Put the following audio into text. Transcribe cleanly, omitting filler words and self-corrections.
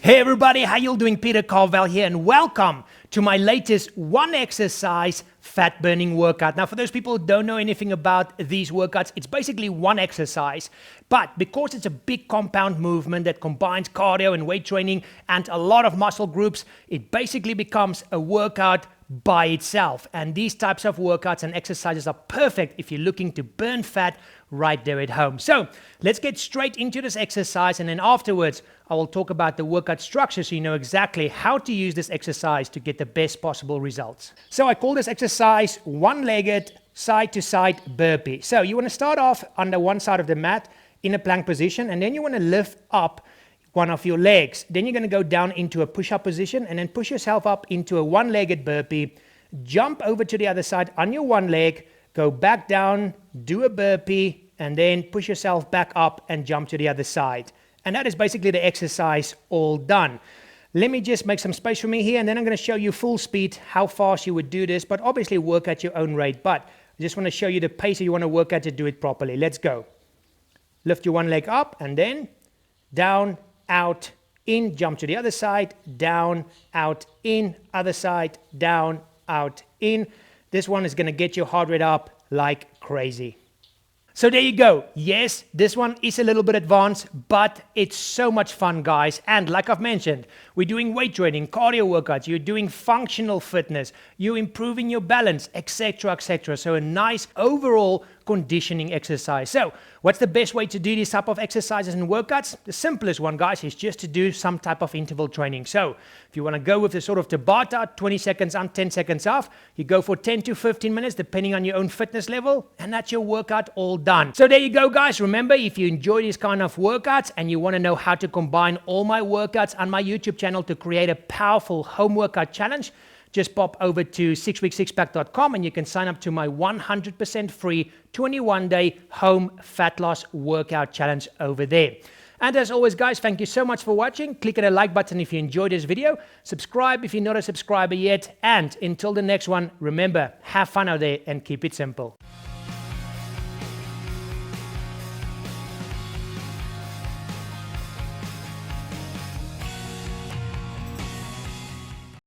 Hey everybody, how you doing? Peter Carvell here and welcome to my latest one exercise fat burning workout. Now for those people who don't know anything about these workouts, it's basically one exercise, but because it's a big compound movement that combines cardio and weight training and a lot of muscle groups, it basically becomes a workout by itself. And these types of workouts and exercises are perfect if you're looking to burn fat right there at home. So let's get straight into this exercise, and then afterwards I will talk about the workout structure so you know exactly how to use this exercise to get the best possible results. So I call this exercise one-legged side-to-side burpee. So you want to start off under one side of the mat in a plank position, and then you want to lift up one of your legs. Then you're going to go down into a push-up position and then push yourself up into a one-legged burpee. Jump over to the other side on your one leg, go back down, do a burpee, and then push yourself back up and jump to the other side. And that is basically the exercise all done. Let me just make some space for me here, and then I'm going to show you full speed how fast you would do this, but obviously work at your own rate. But I just want to show you the pace that you want to work at to do it properly. Let's go. Lift your one leg up and then down, out, in, jump to the other side, down, out, in, other side, down, out, in. This one is going to get your heart rate up like crazy. So there you go. Yes, this one is a little bit advanced, but it's so much fun, guys. And like I've mentioned, we're doing weight training, cardio workouts, you're doing functional fitness, you're improving your balance, etc., etc. So a nice overall conditioning exercise. So what's the best way to do this type of exercises and workouts? The simplest one, guys, is just to do some type of interval training. So if you want to go with the sort of Tabata, 20 seconds on, 10 seconds off, you go for 10 to 15 minutes, depending on your own fitness level, and that's your workout all done. So there you go, guys. Remember, if you enjoy these kind of workouts and you want to know how to combine all my workouts on my YouTube channel to create a powerful home workout challenge, just pop over to sixpack and you can sign up to my 100% free 21-day home fat loss workout challenge over there. And as always, guys, thank you so much for watching. Click on the like button if you enjoyed this video. Subscribe if you're not a subscriber yet. And until the next one, remember, have fun out there and keep it simple.